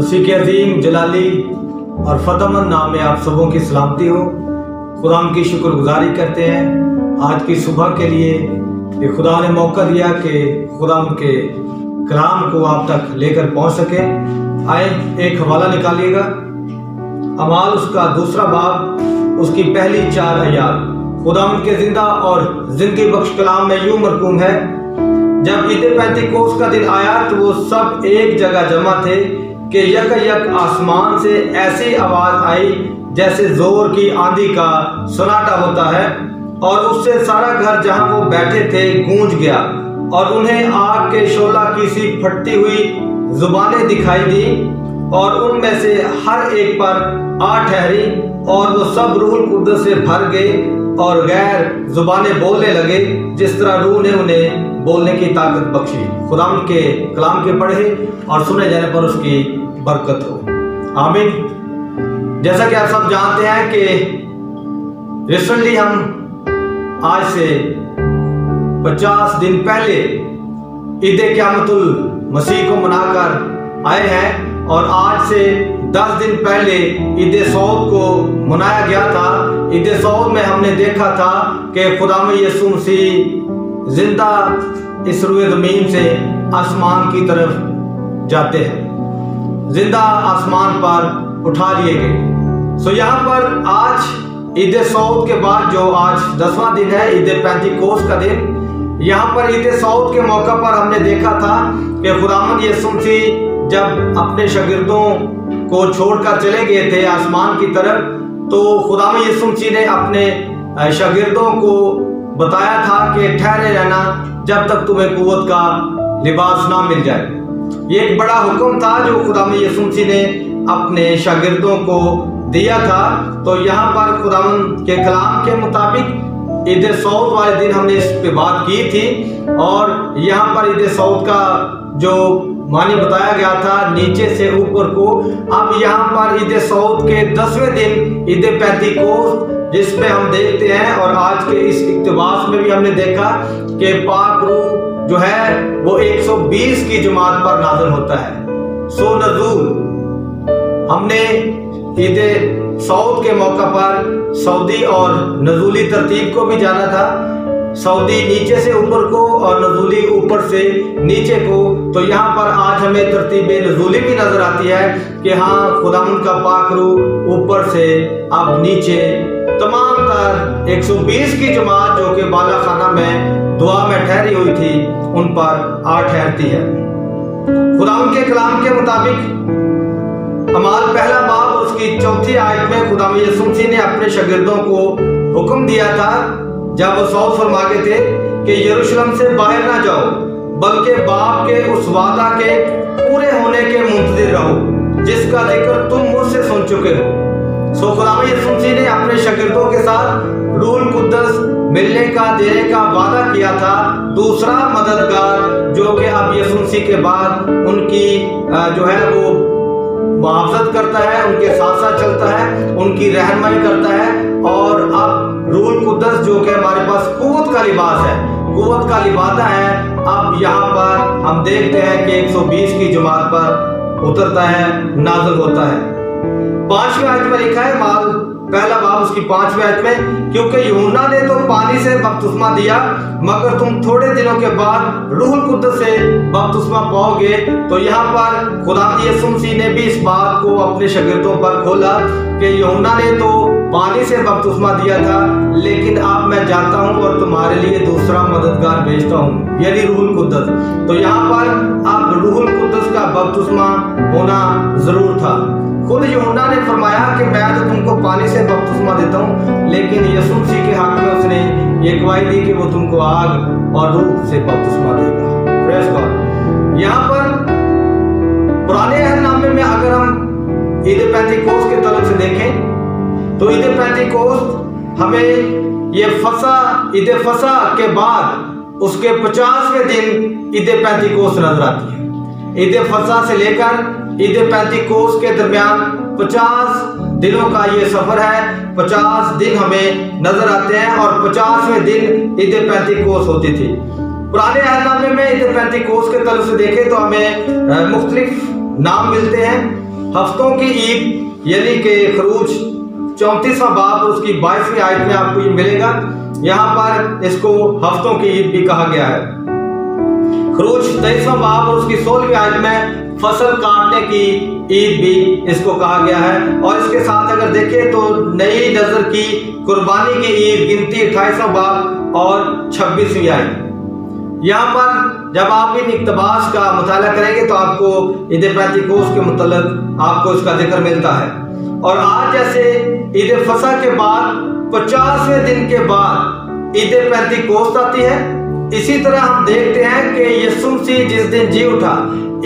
मसीह के अजीम जलाली और फतेहमंद नाम में आप सबों की सलामती हो। खुदा की शुक्रगुजारी करते हैं आज की सुबह के लिए कि खुदा ने मौका दिया कि खुदा के कलाम को आप तक लेकर पहुंच सके। आए एक हवाला निकालिएगा, अमाल उसका 2 बाब उसकी पहली 4 आयत। खुदा के जिंदा और जिंदगी बख्श कलाम में यूं मरकूम है, जब ईद पेंतिकोस्त का दिन आया तो वो सब एक जगह जमा थे कि यक आसमान से ऐसी आवाज आई जैसे जोर की आंधी का सन्नाटा होता है, और उससे सारा घर जहां वो बैठे थे गूंज गया, और उन्हें आग के शोला की सी फटती हुई जुबानें दिखाई दी, और उनमें से हर एक पर आ ठहरी, और वो सब रूहुल कुद्दस से भर गए और गैर जुबानें बोलने लगे जिस तरह रूह ने उन्हें बोलने की ताकत बख्शी। खुदा के कलाम के पढ़े और सुने जाने पर उसकी बरकत हो, आमीन। जैसा कि आप सब जानते हैं कि रिसेंटली हम आज से 50 दिन पहले ईद क़यामतुल मसीह को मनाकर आए हैं, और आज से 10 दिन पहले ईद सऊद को मनाया गया था। ईद सऊद में हमने देखा था कि खुदाम यीशु मसीह जिंदा इस रूए ज़मीन से आसमान की तरफ जाते हैं, जिंदा आसमान पर उठा लिए गए। सो यहाँ पर आज ईद सऊद के बाद जो आज 10वां दिन है, ईद पेंतिकोस्त का दिन, यहाँ पर ईद सऊद के मौका पर हमने देखा था कि खुदावंद यीशु मसीह जब अपने शागिर्दों को छोड़कर चले गए थे आसमान की तरफ, तो खुदावंद यीशु मसीह ने अपने शागिर्दों को बताया था कि ठहरे रहना जब तक तुम्हें कुव्वत का लिबास ना मिल जाए। ये एक बड़ा हुक्म था जो खुदावंद यीशु मसीह ने अपने शागिर्दों को दिया था। तो यहाँ पर खुदावंद के कलाम के मुताबिक ईद सऊद वाले दिन हमने इस पे बात की थी, और यहाँ पर ईद सऊद का जो मानी बताया गया था नीचे से ऊपर को। अब यहाँ पर ईद सऊद के 10वें दिन ईद पेंतिकोस्त जिसमें हम देखते हैं, और आज के इस इक्तिबास में भी हमने देखा कि पाक रूह जो है वो 120 की जमात पर नाज़िल होता है। सो नज़ूल हमने ईद सऊद के मौका पर सऊदी और नज़ूली तरतीब को भी जाना था, सऊदी नीचे से ऊपर को और नज़ूली ऊपर से नीचे को। तो यहाँ पर आज हमें तरतीब नज़ूली भी नजर आती है कि हाँ, खुदावंद का पाक रूह ऊपर से अब नीचे तमाम तर 120 की जमात जो कि बाला खाना में दुआ में ठहरी हुई थी उन पर आ ठहरती है। खुदावंद के कलाम के मुताबिक अमाल 1 बाब उसकी 4 आयत में खुदावंद यीशु मसीह ने अपने शागिर्दों को हुक्म दिया था जब वो सऊद फरमा के थे कि यरूशलेम से बाहर ना जाओ, बल्कि बाप के उस वादा के पूरे होने के मुंतज़िर रहो जिसका जिक्र तुम मुझसे सुन चुके हो। सो खुदावंद यीशु मसीह ने अपने शागिर्दों के साथ रूहुल कुद्दस मिलने का देने का वादा किया था, दूसरा मददगार जो कि अब यीशु मसीह के बाद उनकी जो है वो मुआवजत करता है, उनके साथ साथ चलता है, उनकी रहनुमाई करता है। और अब रूहुल कुद्दस जो कि हमारे पास कुव्वत का लिबास है, कुव्वत का लिबादा है, अब यहाँ पर हम देखते हैं कि 120 की जमात पर उतरता है, नाज़िल होता है। 5वीं आयत में लिखा है, माल 1 बाब उसकी 5वीं आयत में, क्योंकि यूहन्ना ने तो पानी से बपतिस्मा दिया, मगर तुम थोड़े दिनों के बाद रूहुल कुद्दस से बपतिस्मा पाओगे। तो यहाँ पर खुदावंद यीशु मसीह ने भी इस बात को अपने शागिर्दों पर खोला कि यूहन्ना ने तो पानी से बपतिस्मा दिया था, लेकिन अब मैं जाता हूँ और तुम्हारे लिए दूसरा मददगार भेजता हूँ, यानी रूहुल कुद्दस। तो यहाँ पर अब रूहुल कुद्दस का बपतिस्मा होना जरूर था। खुद यूहन्ना ने फरमाया कि मैं तो तुमको पानी से बपतिस्मा देता हूँ, लेकिन यीशु मसीह के हक में उसने ये गवाही दी कि वो तुमको आग और रूह से बपतिस्मा देगा। Praise God. यहाँ पर पुराने अहदनामे में अगर हम ईद पेंतिकोस्त के तरफ से देखें तो ईद पेंतिकोस्त हमें ये ईद फसा के बाद उसके 50वें दिन ईद पेंतिकोस्त नजर आती है। ईद फसा से लेकर ईद पेंतिकोस्त के दरमियान 50 दिनों का ये सफर है। 50 दिन हमें नजर आते हैं और 50वें दिन ईद पेंतिकोस्त होती थी। पुराने अहदनामे में ईद पेंतिकोस्त के तरफ से देखें तो हमें मुख्तलिफ नाम मिलते हैं। हफ्तों की ईद यानी कि खरूज 34वां बाब और उसकी 22वीं आयत में आपको ये मिलेगा। यहाँ पर इसको हफ्तों की ईद भी कहा गया है। खरूज 23वां बाब और उसकी 16वीं आयत में फसल काटने की ईद भी इसको कहा गया है। और इसके साथ अगर देखें तो नई नजर की कुर्बानी की ईद गिनती 28वां बाब और 26वीं आयत। यहाँ पर जब आप इन इक्तबास का मुताला करेंगे तो आपको ईद पेंतिकोस्त के मुतल्लिक़ आपको इसका जिक्र मिलता है। और आज जैसे ईद फसह के बाद 50वें दिन के बाद ईद पेंतिकोस्त आती है, इसी तरह हम देखते हैं कि यीशु मसीह जिस दिन जी उठा,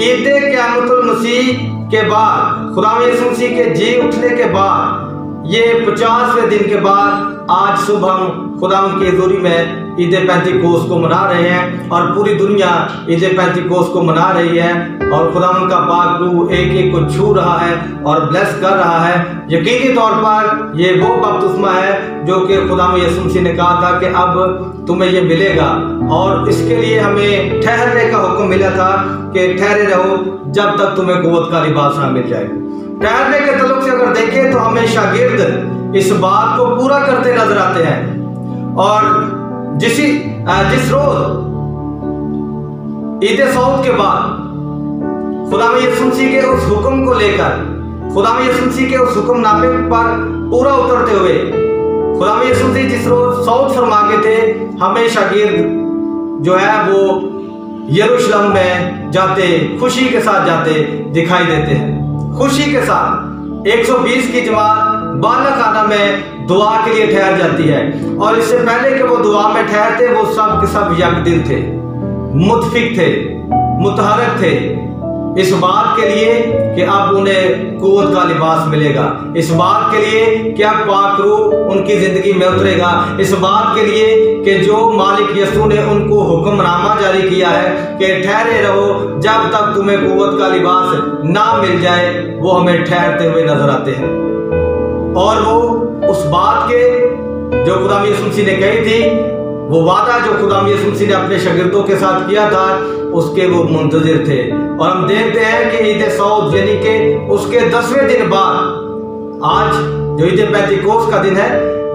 ईद क़यामतुल मसीह के बाद, खुदा यीशु मसीह के जी उठने के बाद, ये 50वें दिन के बाद आज सुबह हम खुदा की हज़ूरी में ईद पेंतिकोस्त को मना रहे हैं और पूरी दुनिया ईद पेंतिकोस्त को मना रही है। और खुदा का पाक रूह एक एक को छू रहा है और ब्लेस कर रहा है। यकीनी तौर पर ये वो बपतिस्मा है जो कि खुदा यीशु मसीह ने कहा था कि अब तुम्हें ये मिलेगा। और इसके लिए हमें ठहरने का हुक्म मिला था कि ठहरे रहो जब तक तुम्हें कुव्वत का लिबास ना मिल जाए। ठहरने के तल्लुक से अगर देखें तो हमें शागिर्द इस बात को पूरा करते नजर आते हैं। और जिस रोज ईद सऊद के बाद खुदा यीशु मसीह के उस हुक्म को लेकर, खुदा यीशु मसीह के उस हुक्मनामे पर पूरा उतरते हुए खुदा यीशु मसीह जिस रोज सऊद फरमा के थे, हमें शागिर्द जो है वो यरूशलेम में जाते, खुशी के साथ जाते दिखाई देते हैं। खुशी के साथ 120 की जमात बालाखाना में दुआ के लिए ठहर जाती है। और इससे पहले कि वो दुआ में ठहरते, वो सब के सब यकदिल थे, मुतफिक थे, मुतहरक थे इस बात के लिए कि अब उन्हें कुव्वत का लिबास मिलेगा, इस बात के लिए कि अब पाक रूह उनकी जिंदगी में उतरेगा, इस बात के लिए कि जो मालिक यीशु ने उनको हुक्मनामा जारी किया है कि ठहरे रहो जब तक तुम्हें कुव्वत का लिबास ना मिल जाए, वो हमें ठहरते हुए नजर आते हैं। और वो उस बात के जो खुदा यीशु मसीह ने कही थी, वो वादा जो खुदा यीशु मसीह ने अपने शागिर्दों के साथ किया था, उसके वो मुंतजिर थे। और हम देखते हैं कि ईद सऊद यानी कि उसके 10वें दिन बाद, आज जो ईद पेंतिकोस्त का दिन है,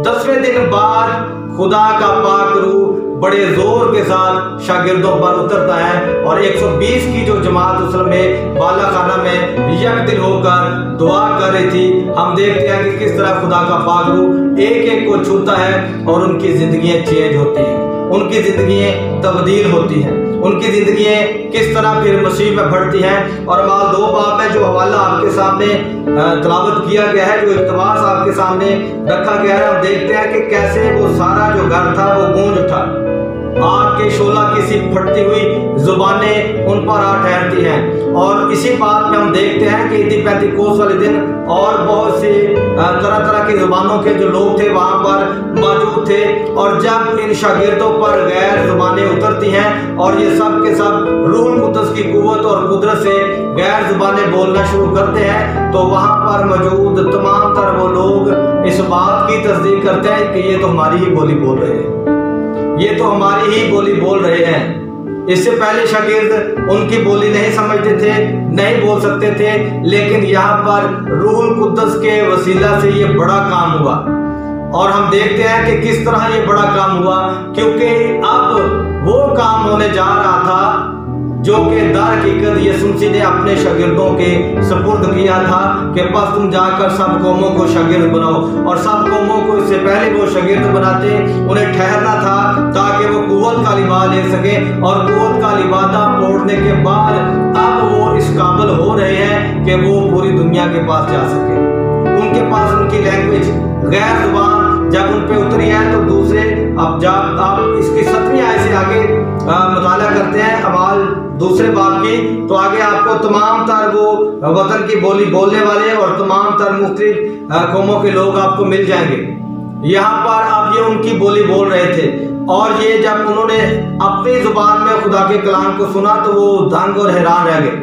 10वें दिन बाद खुदा का पाक रूह बड़े जोर के साथ शागिर्दों पर उतरता है। और 120 की जो जमात उस में बालाखाना में यकदिल होकर दुआ कर रही थी, हम देखते हैं कि किस तरह खुदा का पाक रूह एक एक को छूता है और उनकी जिंदगियां चेंज होती हैं, उनकी जिंदगियां तब्दील होती हैं, उनकी जिंदगियां किस तरह फिर मसीह में बढ़ती हैं। और माल 2 बाब में जो हवाला आपके सामने तलावत किया गया है, जो इक़्तिबास आपके सामने रखा गया है, हम देखते हैं कि कैसे वो सारा जो घर था वो गूंज उठा। आग के शोला की सी फटती हुई जुबानें उन पर आ ठहरती हैं। और इसी बात में हम देखते हैं कि ईद पेंतिकोस्त वाले दिन और बहुत से तरह तरह की जुबानों के जो लोग थे वहां पर मौजूद थे। और जब इन शागिर्दों पर गैर जुबानें उतरती हैं और ये सब के सब रूह कुद्दस की कुव्वत और कुदरत से गैर जुबानें बोलना शुरू करते हैं, तो वहां पर मौजूद तमाम तरह वो लोग इस बात की तस्दीक करते हैं कि ये तो हमारी ही बोली बोल रहे हैं, ये तो हमारी ही बोली बोल रहे हैं। इससे पहले शागिर्द उनकी बोली नहीं समझते थे, नहीं बोल सकते थे, लेकिन यहाँ पर रूहुल कुद्दस के वसीला से ये बड़ा काम हुआ। और हम देखते हैं कि किस तरह ये बड़ा काम हुआ, क्योंकि अब वो काम होने जा रहा था जो कि दर हकीकत यीशु मसीह ने अपने शागिर्दों के सुपुर्द किया था कि बस तुम जाकर सब कौमों को शागिर्द बनाओ। और सब कौमों को इससे पहले वो शागिर्द बनाते, उन्हें ठहरना था ताकि वो कुव्वत का लिबास ले सके। और कुव्वत का लिबादा ओढ़ने के बाद अब वो इस काबिल हो रहे हैं कि वो पूरी दुनिया के पास जा सके। उनके पास उनकी लैंग्वेज गैर जुबान जब उन पे उतरी है, तो दूसरे अब जब आप इसकी 7वीं आयत से आगे मुताला करते हैं अमाल दूसरे बाब की, तो आगे आपको तमाम तर वो वतन की बोली बोलने वाले और तमाम तर मुख्तलिफ कौमों के लोग आपको मिल जाएंगे। यहाँ पर अब ये उनकी बोली बोल रहे थे, और ये जब उन्होंने अपनी जुबान में खुदा के कलाम को सुना तो वो दंग और हैरान रह गए।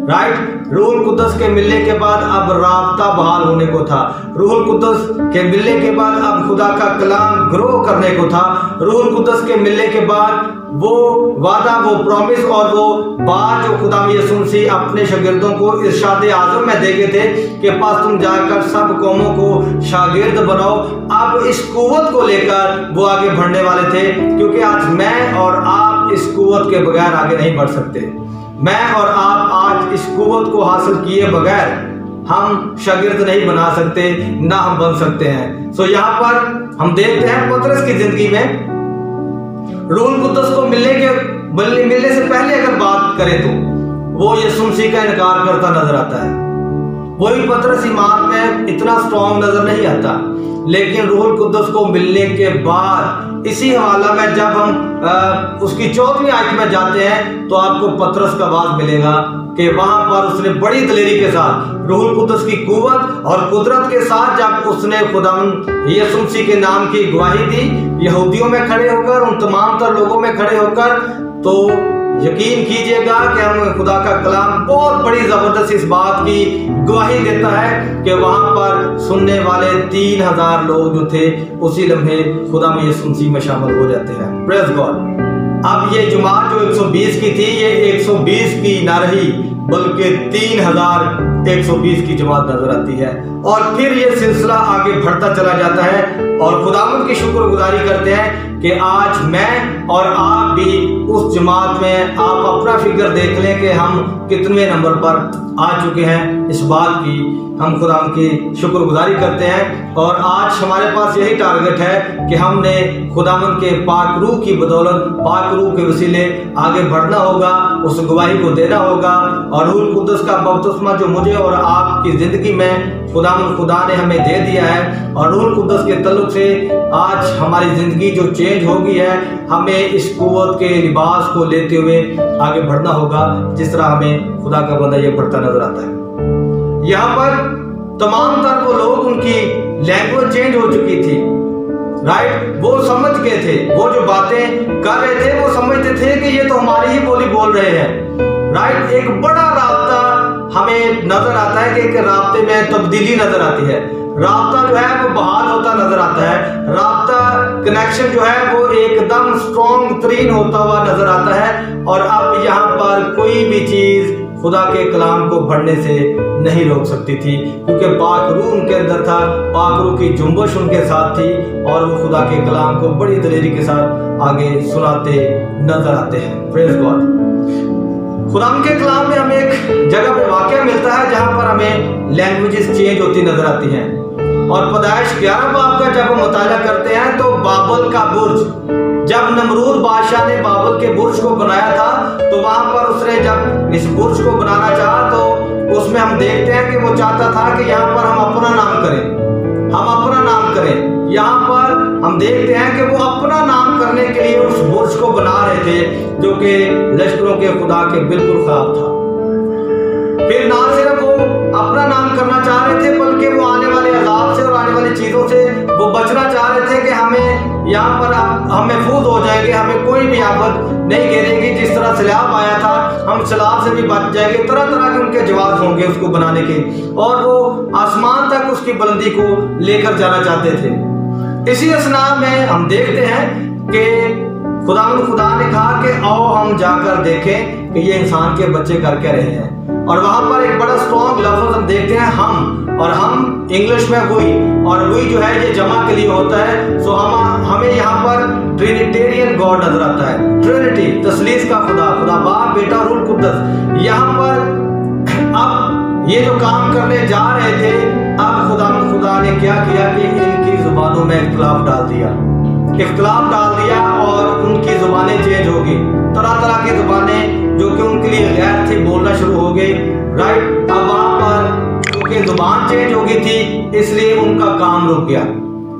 राइट, रूहुल कुद्दस के मिलने के बाद अब राब्ता बहाल होने को था। रूहुल कुद्दस के मिलने के बाद अब खुदा का कलाम ग्रो करने को था। रूहुल कुद्दस के मिलने के बाद वो वादा, वो प्रॉमिस और वो बात जो खुदा यीशु मसीह अपने शागिर्दों को इरशाद आज़म में दे गए थे कि पास तुम जाकर सब कौमों को शागिर्द बनाओ। अब इस कुव्वत को लेकर वो आगे बढ़ने वाले थे, क्योंकि आज मैं और आप इस कुव्वत के बगैर आगे नहीं बढ़ सकते। मैं और आप आज इस कुव्वत को हासिल किए बगैर हम शागिर्द नहीं बना सकते, ना हम बन सकते हैं। सो यहाँ पर हम देखते हैं पतरस की जिंदगी में रूह कुद्दस को मिलने से पहले अगर बात करें तो वो यीशु मसीह का इनकार करता नजर आता है। वही पतरस ईमान में इतना स्ट्रॉन्ग नजर नहीं आता, लेकिन रूह कुद्दस को मिलने के बाद इसी हवाला में जब हम उसकी 4वीं आयत में जाते हैं तो आपको पतरस का बात मिलेगा कि वहां पर उसने बड़ी दलेरी के साथ रूह कुद्दस की कुव्वत और कुदरत के साथ जब उसने खुदावंद यीशु मसीह के नाम की गवाही दी, यहूदियों में खड़े होकर, उन तमाम तर लोगों में खड़े होकर, तो यकीन कीजिएगा कि हम खुदा का कलाम बहुत बड़ी जबरदस्त इस बात की गवाही देता है कि वहां पर सुनने वाले 3000 लोग जो थे उसी लम्हे खुदा में यीशु मसीह में शामिल हो जाते हैं। Praise God. अब ये जुमात जो 120 की थी, ये 120 की ना रही, बल्कि 3120 की जमात नजर आती है। और फिर ये सिलसिला आगे बढ़ता चला जाता है और खुदावंद की शुक्रगुजारी करते हैं कि आज मैं और आप भी उस जमात में, आप अपना फिगर देख लें कि हम कितने नंबर पर आ चुके हैं। इस बात की हम खुदा की शुक्रगुजारी करते हैं और आज हमारे पास यही टारगेट है कि हमने खुदावंद के पाक रूह की बदौलत, पाक रूह के वसीले आगे बढ़ना होगा, उस गवाही को देना होगा। और रूह कुद्दस का बपतिस्मा जो मुझे और आपकी जिंदगी में खुदा ने हमें दे दिया है, और रूह कुद्दस के तल्लुक से आज हमारी जिंदगी जो चेंज होगी है, हमें इस कुव्वत के लिबास को लेते हुए आगे बढ़ना होगा, जिस तरह हमें खुदा का बंदा ये बढ़ता नजर आता है। यहाँ पर तमाम तर वो लोग, उनकी लैंग्वेज चेंज हो चुकी थी, राइट। वो समझ गए थे, वो जो बातें कर रहे थे वो समझते थे कि ये तो हमारी ही बोली बोल रहे हैं, राइट। एक बड़ा राब्ता हमें नजर आता है कि एक राब्ते में तब्दीली नजर आती है। राब्ता जो है वो बहाल होता नजर आता है, राब्ता कनेक्शन जो है वो एकदम स्ट्रॉन्ग तरीन होता हुआ नजर आता है। और अब यहाँ पर कोई भी चीज खुदा के कलाम को बढ़ने से नहीं रोक सकती थी, क्योंकि पाक रूह उनके अंदर था, पाक रूह की जुम्बश उनके साथ थी और वो खुदा के कलाम को बड़ी दलेरी के साथ आगे सुनाते नजर आते हैं। Praise God. खुदा के कलाम में हमें एक जगह पे वाकया मिलता है जहां पर हमें लैंग्वेजेस चेंज होती नजर आती हैं। और पैदाइश 11 बाब का जब हम मुताला करते हैं तो बाबल का बुर्ज, जब नमरूद बादशाह ने बाबल के बुर्ज को बनाया था, तो वहां पर उसने जब इस बुर्ज को बनाना चाहा तो उसमें हम देखते हैं कि वो चाहता था कि यहाँ पर हम अपना नाम करें, हम अपना नाम करें। यहाँ पर हम देखते हैं कि वो अपना नाम करने के लिए उस बुर्ज को बना रहे थे, जो कि लश्करों के खुदा के बिल्कुल खिलाफ था। फिर ना सिर्फ वो अपना नाम करना चाह रहे थे, बल्कि वो आने वाले अजाब से और आने वाली चीजों से वो बचना चाह रहे थे कि हमें यहाँ पर हम महफूज हो जाएंगे, हमें कोई भी आफत नहीं घेरेगी। जिस तरह सैलाब आया था, हम सैलाब से भी बच जाएंगे। तरह तरह के उनके जवाब होंगे उसको बनाने के, और वो आसमान तक उसकी बुलंदी को लेकर जाना चाहते थे। इसी असना में हम देखते हैं कि खुदा ने कहा कि आओ हम जाकर देखें कि ये इंसान के बच्चे कर क्या रहे हैं। और वहां पर एक बड़ा स्ट्रॉन्ग लफ्ज हम देखते हैं, हम, और हम इंग्लिश में हुई, और हुई जो है ये जमा के लिए होता है। सो हमें यहाँ पर ट्रिनिटेरियन गॉड नजर आता है, ट्रिनिटी, तसलीस का खुदा, खुदा बाप, बेटा, रूह कुद्दस। यहाँ पर अब ये जो काम करने जा रहे थे, अब खुदा ने क्या किया कि इनकी जुबानों में इख्तिलाफ डाल दिया, इख्तिलाफ डाल दिया और उनकी जुबानें चेंज हो गई। तरह तरह की जुबानें जो कि उनके लिए गैर थी बोलना शुरू हो गई, राइट। अब वहां पर क्योंकि जुबान चेंज हो गई थी, इसलिए उनका काम रुक गया,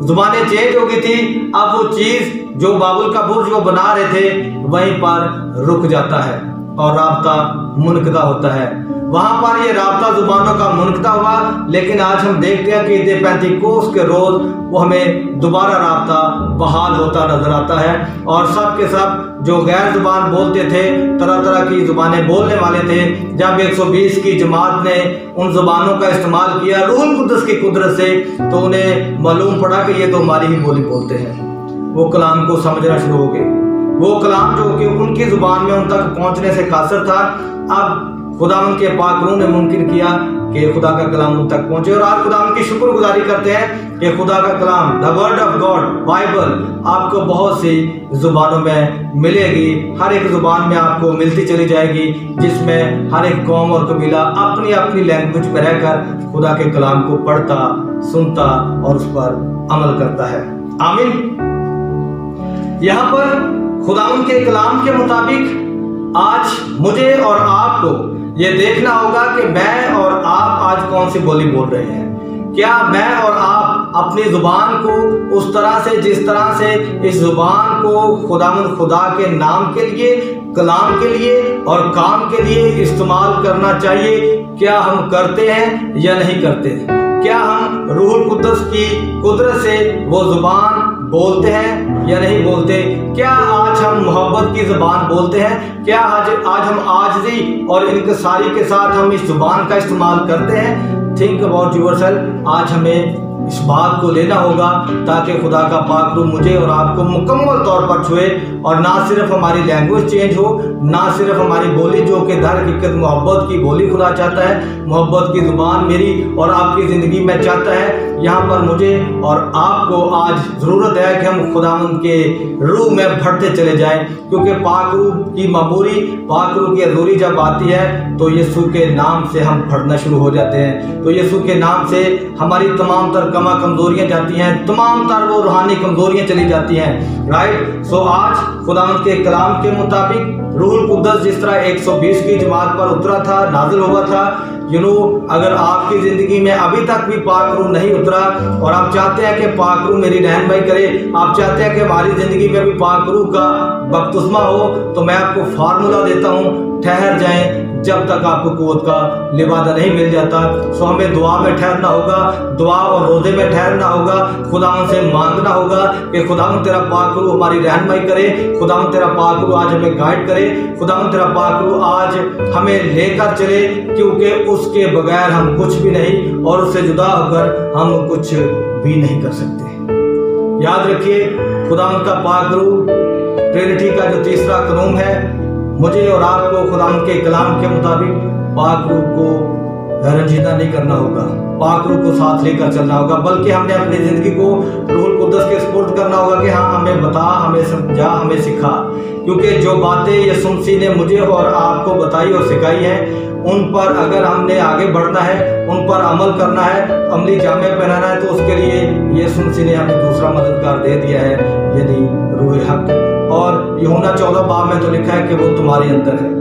जुबानें चेंज हो गई थी। अब वो चीज जो बाबुल का बुर्ज वो बना रहे थे वहीं पर रुक जाता है और राब्ता मुनकदा होता है। वहां पर ये राब्ता जुबानों का मुनकदा हुआ, लेकिन आज हम देखते हैं कि ईद पेंतिकोस्त के रोज वो हमें दोबारा राब्ता बहाल होता नजर आता है। और सब के सब जो गैर जुबान बोलते थे, तरह तरह की जुबानें बोलने वाले थे, जब 120 की जमात ने उन जुबानों का इस्तेमाल किया रूह कुद्दस की कुदरत से, तो उन्हें मालूम पड़ा कि ये तो हमारी ही बोली बोलते हैं। वो कलाम को समझना शुरू हो गए। वो कलाम जो कि उनकी जुबान में उन तक पहुंचने से कासर था, अब खुदा उनके पाक रूह ने मुमकिन किया कि खुदा का कलाम उन तक पहुंचे। और आज खुदा उनकी शुक्रगुजारी करते हैं कि खुदा का कलाम, the word of God, Bible, आपको बहुत सी जुबानों में मिलेगी। हर एक जुबान में आपको मिलती चली जाएगी, जिसमें हर एक कौम और कबीला अपनी अपनी लैंग्वेज में रहकर खुदा के कलाम को पढ़ता, सुनता और उस पर अमल करता है। आमीन। यहाँ पर खुदा उनके कलाम के मुताबिक आज मुझे और आपको ये देखना होगा कि मैं और आप आज कौन सी बोली बोल रहे हैं। क्या मैं और आप अपनी जुबान को उस तरह से, जिस तरह से इस जुबान को खुदा के नाम के लिए, कलाम के लिए और काम के लिए इस्तेमाल करना चाहिए, क्या हम करते हैं या नहीं करते? क्या हम रूहुल कुद्दस की कुदरत से वो जुबान बोलते हैं या नहीं बोलते? क्या आज हम मोहब्बत की जुबान बोलते हैं? क्या आज हम आजिज़ी और इनकिसारी के साथ हम इस जुबान का इस्तेमाल करते हैं? Think about yourself. आज हमें इस बात को लेना होगा ताकि खुदा का पाक रूह मुझे और आपको मुकम्मल तौर पर छुए, और ना सिर्फ हमारी लैंग्वेज चेंज हो, ना सिर्फ हमारी बोली जो कि दर हकीकत मोहब्बत की बोली खुदा चाहता है, मोहब्बत की जुबान मेरी और आपकी ज़िंदगी में चाहता है। यहाँ पर मुझे और आपको आज ज़रूरत है कि हम खुदावंद के रूह में भरते चले जाएं, क्योंकि पाक रूह की मबूरी, पाक रूह की हज़ूरी जब आती है तो यीशु के नाम से हम भरना शुरू हो जाते हैं। तो यीशु के नाम से हमारी तमाम तर कमज़ोरियाँ जाती हैं, तमाम तर वो रूहानी कमज़ोरियाँ चली जाती हैं। राइट। सो आज खुदावंद के कलाम के मुताबिक रूहुल कुद्दस जिस तरह 120 की जमात पर उतरा था, नाजिल हुआ था, अगर आपकी ज़िंदगी में अभी तक भी पाक रूह नहीं उतरा और आप चाहते हैं कि पाक रूह मेरी रहनुमाई करे, आप चाहते हैं कि हमारी ज़िंदगी में भी पाक रूह का बपतिस्मा हो, तो मैं आपको फार्मूला देता हूँ, ठहर जाएं जब तक आपको कुव्वत का लिबादा नहीं मिल जाता। सो हमें दुआ में ठहरना होगा, दुआ और रोज़े में ठहरना होगा, खुदावंद से मांगना होगा कि खुदावंद तेरा पाक रूह हमारी रहनुमाई करे, खुदावंद तेरा पाक रूह आज हमें गाइड करे, खुदावंद तेरा पाक रूह आज हमें लेकर चले, क्योंकि उसके बगैर हम कुछ भी नहीं और उससे जुदा होकर हम कुछ भी नहीं कर सकते। याद रखिए, खुदावंद का पाक रूह ट्रिनिटी का जो तीसरा कानून है, मुझे और आपको खुदावंद के कलाम के मुताबिक पाक रूह को रंजीदा नहीं करना होगा, पाक रूह को साथ लेकर चलना होगा, बल्कि हमने अपनी ज़िंदगी को रूहुल कुद्दस के सुपुर्द करना होगा कि हाँ, हमें बता, हमें समझा, हमें सिखा। क्योंकि जो बातें यीशु मसीह ने मुझे और आपको बताई और सिखाई हैं, उन पर अगर हमने आगे बढ़ना है, उन पर अमल करना है, अमली जामे पहनाना है, तो उसके लिए यीशु मसीह ने हमें दूसरा मददगार दे दिया है, यानी रूह हक। और यूहन्ना 14 बाब में तो लिखा है कि वो तुम्हारे अंदर है।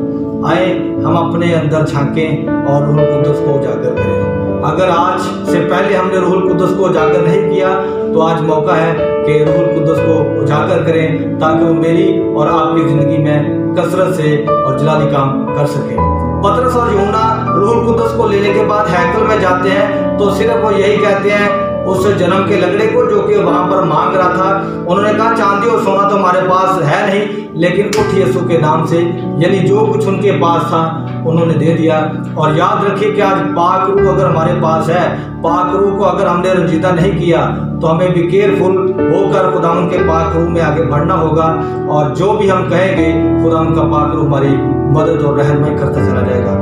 आए हम अपने अंदर झांकें और रूहुल कुद्दस को उजागर करें। अगर आज से पहले हमने रूहुल कुद्दस को उजागर नहीं किया, तो आज मौका है कि रूहुल कुद्दस को उजागर करें, ताकि वो मेरी और आपकी ज़िंदगी में कसरत से और जलाली काम कर सके। पतरस और यूहन्ना रूहुल कुद्दस को लेने के बाद हैकल में जाते हैं, तो सिर्फ वो यही कहते हैं उस जन्म के लंगड़े को जो कि वहां पर मांग रहा था, उन्होंने कहा चांदी और सोना तो हमारे पास है नहीं, लेकिन उठ यीशु के नाम से, यानी जो कुछ उनके पास था उन्होंने दे दिया। और याद रखिए कि आज पाक रूह अगर हमारे पास है, पाक रूह को अगर हमने रंजीदा नहीं किया, तो हमें भी केयरफुल होकर खुदावंद के पाक रूह में आगे बढ़ना होगा, और जो भी हम कहेंगे खुदावंद का पाक रूह हमारी मदद और रहनुमाई करता चला जाएगा।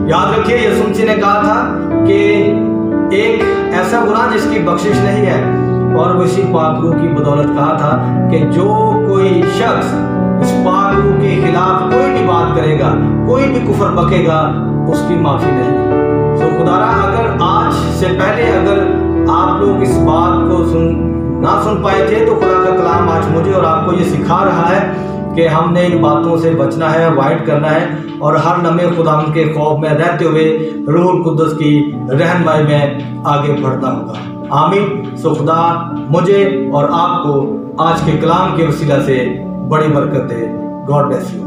याद रखिए, यीशु मसीह ने कहा था कि एक ऐसा गुनाह जिसकी बख्शिश नहीं है, और वो इसी पाक रूह की बदौलत कहा था कि जो कोई शख्स इस पाक रूह के खिलाफ कोई भी बात करेगा, कोई भी कुफर बकेगा, उसकी माफ़ी नहीं। तो खुदारा, अगर आज से पहले अगर आप लोग इस बात को ना सुन पाए थे, तो खुदा का कलाम आज मुझे और आपको ये सिखा रहा है कि हमने इन बातों से बचना है, अवॉइड करना है, और हर लम्हे खुदावंद के खौफ में रहते हुए रूहुल कुद्दस की रहनुमाई में आगे बढ़ना होगा। आमीन। सो खुदा मुझे और आपको आज के कलाम के वसीला से बड़ी बरकत दे। God bless you.